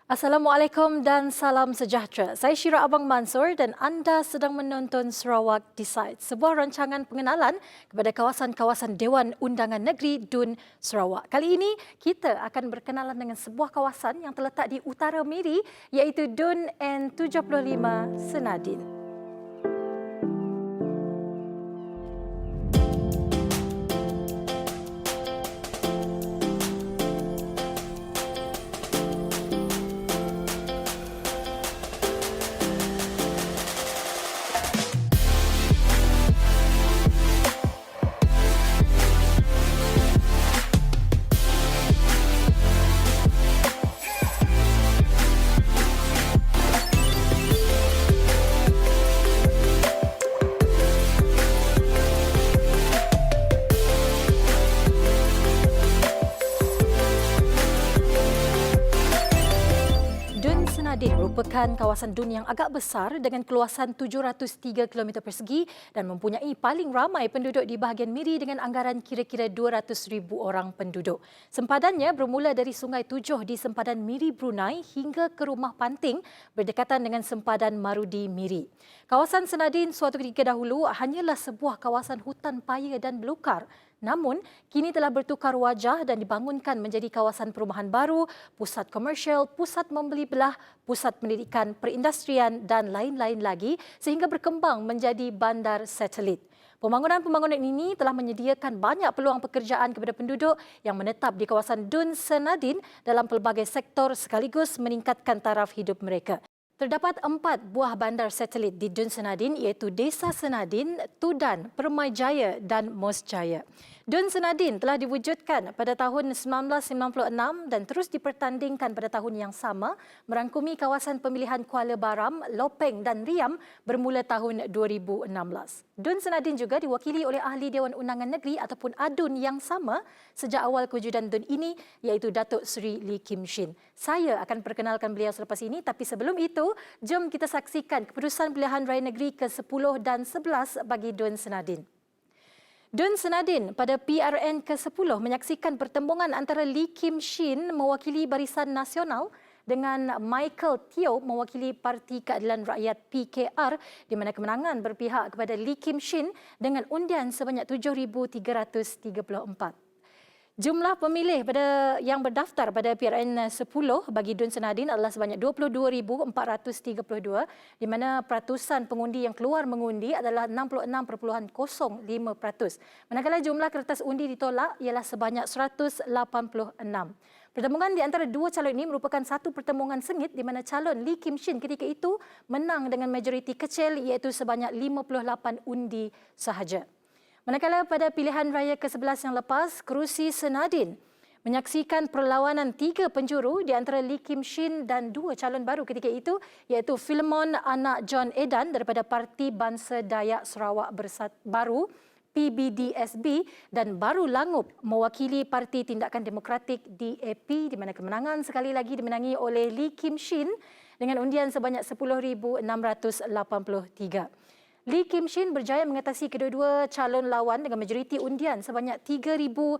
Assalamualaikum dan salam sejahtera. Saya Syira Abang Mansur dan anda sedang menonton Sarawak Decides, sebuah rancangan pengenalan kepada kawasan-kawasan Dewan Undangan Negeri DUN Sarawak. Kali ini kita akan berkenalan dengan sebuah kawasan yang terletak di utara Miri iaitu DUN N75 Senadin. Senadin merupakan kawasan DUN yang agak besar dengan keluasan 703 km persegi dan mempunyai paling ramai penduduk di bahagian Miri dengan anggaran kira-kira 200,000 orang penduduk. Sempadannya bermula dari Sungai Tujuh di sempadan Miri Brunei hingga ke Rumah Panting berdekatan dengan sempadan Marudi Miri. Kawasan Senadin suatu ketika dahulu hanyalah sebuah kawasan hutan paya dan belukar. Namun, kini telah bertukar wajah dan dibangunkan menjadi kawasan perumahan baru, pusat komersial, pusat membeli belah, pusat pendidikan, perindustrian dan lain-lain lagi sehingga berkembang menjadi bandar satelit. Pembangunan-pembangunan ini telah menyediakan banyak peluang pekerjaan kepada penduduk yang menetap di kawasan DUN Senadin dalam pelbagai sektor sekaligus meningkatkan taraf hidup mereka. Terdapat 4 buah bandar satelit di DUN Senadin iaitu Desa Senadin, Tudan, Permai Jaya dan Mos Jaya. DUN Senadin telah diwujudkan pada tahun 1996 dan terus dipertandingkan pada tahun yang sama merangkumi kawasan pemilihan Kuala Baram, Lopeng dan Riam bermula tahun 2016. DUN Senadin juga diwakili oleh Ahli Dewan Undangan Negeri ataupun ADUN yang sama sejak awal kewujudan DUN ini iaitu Datuk Seri Lee Kim Shin. Saya akan perkenalkan beliau selepas ini tapi sebelum itu jom kita saksikan keputusan pilihan raya negeri ke-10 dan 11 bagi DUN Senadin. DUN Senadin pada PRN ke-10 menyaksikan pertembungan antara Lee Kim Shin mewakili Barisan Nasional dengan Michael Teo mewakili Parti Keadilan Rakyat PKR di mana kemenangan berpihak kepada Lee Kim Shin dengan undian sebanyak 7,334. Jumlah pemilih yang berdaftar pada PRN 10 bagi DUN Senadin adalah sebanyak 22,432 di mana peratusan pengundi yang keluar mengundi adalah 66.05%. Manakala jumlah kertas undi ditolak ialah sebanyak 186. Pertembungan di antara dua calon ini merupakan satu pertembungan sengit di mana calon Lee Kim Shin ketika itu menang dengan majoriti kecil iaitu sebanyak 58 undi sahaja. Manakala pada pilihan raya ke-11 yang lepas, kerusi Senadin menyaksikan perlawanan 3 penjuru di antara Lee Kim Shin dan 2 calon baru ketika itu iaitu Philemon anak John Edan daripada Parti Bangsa Dayak Sarawak Baru PBDSB dan Baru Langup mewakili Parti Tindakan Demokratik DAP di mana kemenangan sekali lagi dimenangi oleh Lee Kim Shin dengan undian sebanyak 10,683. Lee Kim Shin berjaya mengatasi kedua-dua calon lawan dengan majoriti undian sebanyak 3,538.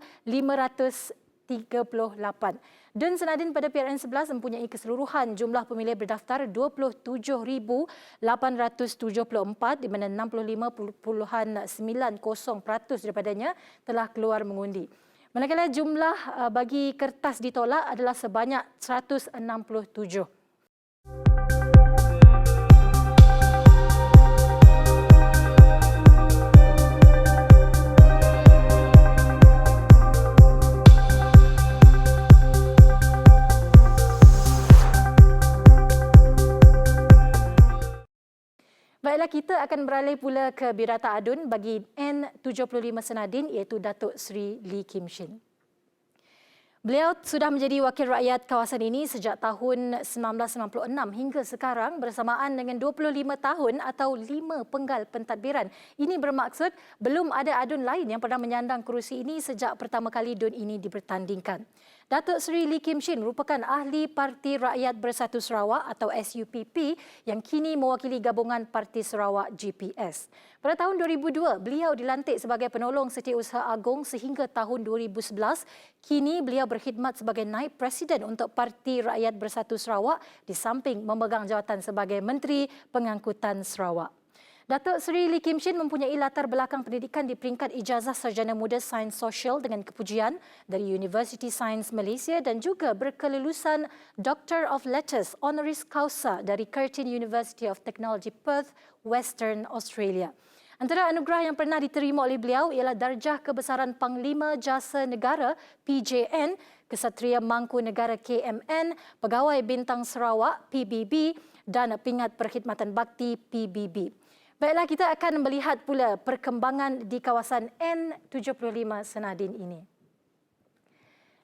DUN Senadin pada PRN 11 mempunyai keseluruhan jumlah pemilih berdaftar 27,874 di mana 65.90% daripadanya telah keluar mengundi. Manakala jumlah bagi kertas ditolak adalah sebanyak 167. Baiklah, kita akan beralih pula ke Birata ADUN bagi N75 Senadin iaitu Datuk Seri Lee Kim Shin. Beliau sudah menjadi wakil rakyat kawasan ini sejak tahun 1996 hingga sekarang bersamaan dengan 25 tahun atau 5 penggal pentadbiran. Ini bermaksud belum ada ADUN lain yang pernah menyandang kerusi ini sejak pertama kali DUN ini dipertandingkan. Datuk Seri Lee Kim Shin merupakan ahli Parti Rakyat Bersatu Sarawak atau SUPP yang kini mewakili gabungan Parti Sarawak GPS. Pada tahun 2002, beliau dilantik sebagai penolong Setiausaha Agong sehingga tahun 2011. Kini beliau berkhidmat sebagai Naib Presiden untuk Parti Rakyat Bersatu Sarawak di samping memegang jawatan sebagai Menteri Pengangkutan Sarawak. Datuk Seri Lee Kim Shin mempunyai latar belakang pendidikan di peringkat ijazah Sarjana Muda Sains Sosial dengan kepujian dari University Sains Malaysia dan juga berkelulusan Doctor of Letters Honoris Causa dari Curtin University of Technology Perth, Western Australia. Antara anugerah yang pernah diterima oleh beliau ialah Darjah Kebesaran Panglima Jasa Negara PJN, Kesatria Mangku Negara KMN, Pegawai Bintang Sarawak PBB dan Pingat Perkhidmatan Bakti PBB. Baiklah, kita akan melihat pula perkembangan di kawasan N75 Senadin ini.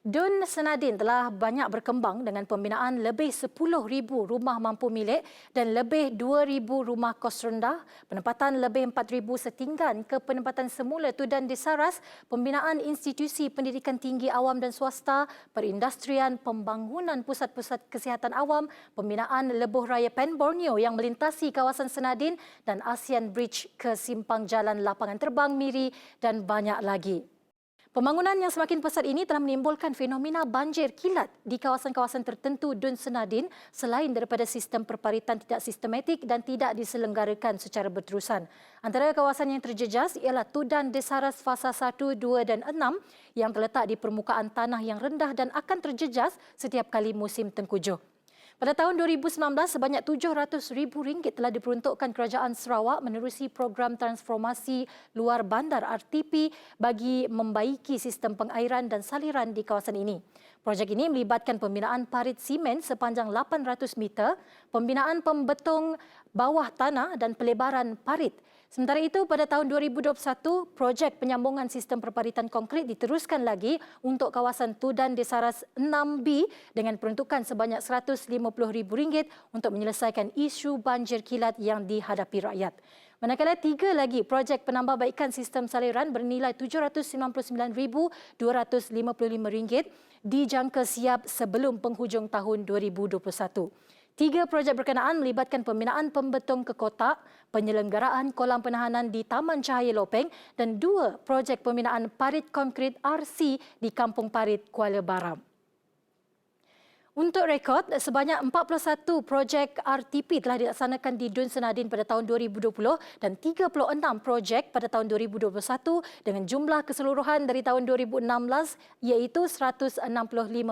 Dun Senadin telah banyak berkembang dengan pembinaan lebih 10,000 rumah mampu milik dan lebih 2,000 rumah kos rendah, penempatan lebih 4,000 setinggan ke penempatan semula Tudan Desaras, pembinaan institusi pendidikan tinggi awam dan swasta, perindustrian, pembangunan pusat-pusat kesihatan awam, pembinaan lebuh raya Pen Borneo yang melintasi kawasan Senadin dan ASEAN Bridge ke simpang jalan lapangan terbang Miri dan banyak lagi. Pembangunan yang semakin pesat ini telah menimbulkan fenomena banjir kilat di kawasan-kawasan tertentu Dun Senadin selain daripada sistem perparitan tidak sistematik dan tidak diselenggarakan secara berterusan. Antara kawasan yang terjejas ialah Tudan Desaras Fasa 1, 2 dan 6 yang terletak di permukaan tanah yang rendah dan akan terjejas setiap kali musim tengkujuh. Pada tahun 2019, sebanyak RM700,000 telah diperuntukkan Kerajaan Sarawak menerusi program transformasi luar bandar RTP bagi membaiki sistem pengairan dan saliran di kawasan ini. Projek ini melibatkan pembinaan parit simen sepanjang 800 meter, pembinaan pembetung bawah tanah dan pelebaran parit. Sementara itu, pada tahun 2021, projek penyambungan sistem perparitan konkrit diteruskan lagi untuk kawasan Tudan Desaras 6B dengan peruntukan sebanyak RM150,000 untuk menyelesaikan isu banjir kilat yang dihadapi rakyat. Manakala 3 lagi projek penambahbaikan sistem saliran bernilai RM799,255 dijangka siap sebelum penghujung tahun 2021. 3 projek berkenaan melibatkan pembinaan pembetung ke kotak, penyelenggaraan kolam penahanan di Taman Cahaya Lopeng dan 2 projek pembinaan parit konkrit RC di Kampung Parit, Kuala Baram. Untuk rekod, sebanyak 41 projek RTP telah dilaksanakan di Dun Senadin pada tahun 2020 dan 36 projek pada tahun 2021 dengan jumlah keseluruhan dari tahun 2016 iaitu 165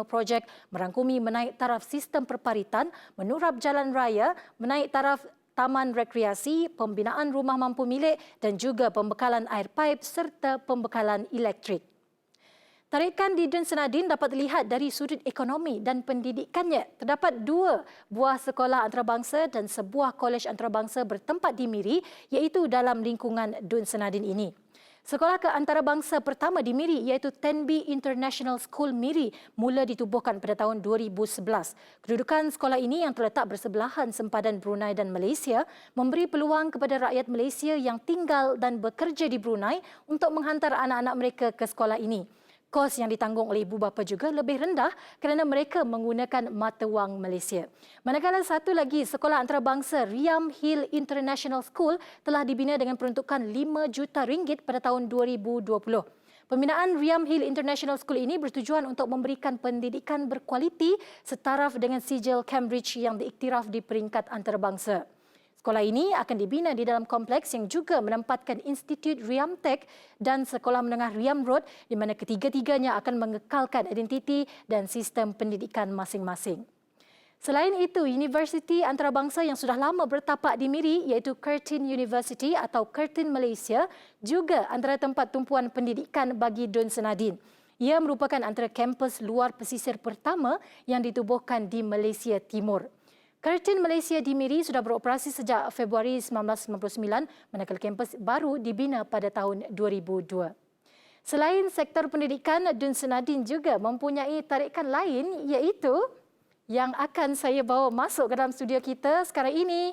projek merangkumi menaik taraf sistem perparitan, menurap jalan raya, menaik taraf taman rekreasi, pembinaan rumah mampu milik dan juga pembekalan air paip serta pembekalan elektrik. Tarikan di Dun Senadin dapat dilihat dari sudut ekonomi dan pendidikannya. Terdapat 2 buah sekolah antarabangsa dan sebuah kolej antarabangsa bertempat di Miri iaitu dalam lingkungan Dun Senadin ini. Sekolah keantarabangsa pertama di Miri iaitu Tenby International School Miri mula ditubuhkan pada tahun 2011. Kedudukan sekolah ini yang terletak bersebelahan sempadan Brunei dan Malaysia memberi peluang kepada rakyat Malaysia yang tinggal dan bekerja di Brunei untuk menghantar anak-anak mereka ke sekolah ini. Kos yang ditanggung oleh ibu bapa juga lebih rendah kerana mereka menggunakan mata wang Malaysia. Manakala satu lagi sekolah antarabangsa Riam Hill International School telah dibina dengan peruntukan RM5 juta pada tahun 2020. Pembinaan Riam Hill International School ini bertujuan untuk memberikan pendidikan berkualiti setaraf dengan sijil Cambridge yang diiktiraf di peringkat antarabangsa. Sekolah ini akan dibina di dalam kompleks yang juga menempatkan Institut Riam Tech dan Sekolah Menengah Riam Road di mana ketiga-tiganya akan mengekalkan identiti dan sistem pendidikan masing-masing. Selain itu, universiti antarabangsa yang sudah lama bertapak di Miri iaitu Curtin University atau Curtin Malaysia juga antara tempat tumpuan pendidikan bagi Dun Senadin. Ia merupakan antara kampus luar pesisir pertama yang ditubuhkan di Malaysia Timur. Curtin Malaysia di Miri sudah beroperasi sejak Februari 1999, manakala kampus baru dibina pada tahun 2002. Selain sektor pendidikan, Dun Senadin juga mempunyai tarikan lain iaitu yang akan saya bawa masuk ke dalam studio kita sekarang ini.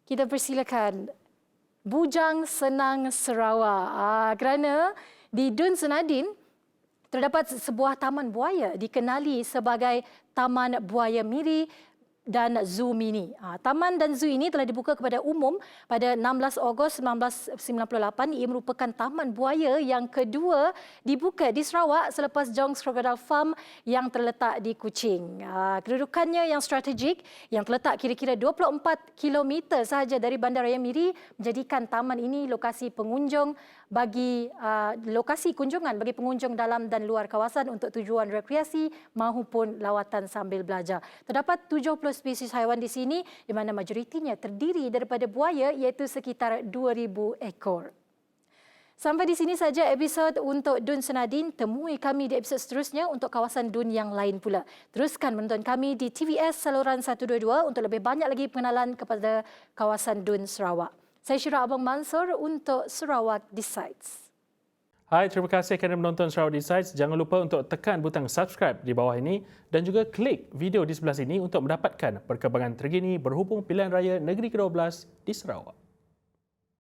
Kita persilakan Bujang Senang Sarawak. Kerana di Dun Senadin Terdapat sebuah taman buaya dikenali sebagai Taman Buaya Miri dan Zoo Mini. Taman dan zoo ini telah dibuka kepada umum pada 16 Ogos 1998. Ia merupakan taman buaya yang kedua dibuka di Sarawak selepas Jongs Crocodile Farm yang terletak di Kuching. Kedudukannya yang strategik yang terletak kira-kira 24 km sahaja dari Bandaraya Miri menjadikan taman ini lokasi kunjungan bagi pengunjung dalam dan luar kawasan untuk tujuan rekreasi maupun lawatan sambil belajar. Terdapat 70 spesies haiwan di sini di mana majoritinya terdiri daripada buaya iaitu sekitar 2,000 ekor. Sampai di sini saja episod untuk Dun Senadin. Temui kami di episod seterusnya untuk kawasan Dun yang lain pula. Teruskan menonton kami di TVS saluran 122 untuk lebih banyak lagi pengenalan kepada kawasan Dun Sarawak. Saya Syirah Abang Mansur untuk Sarawak Decides. Hai, terima kasih kerana menonton Sarawak Decides. Jangan lupa untuk tekan butang subscribe di bawah ini dan juga klik video di sebelah sini untuk mendapatkan perkembangan terkini berhubung pilihan raya negeri ke-12 di Sarawak.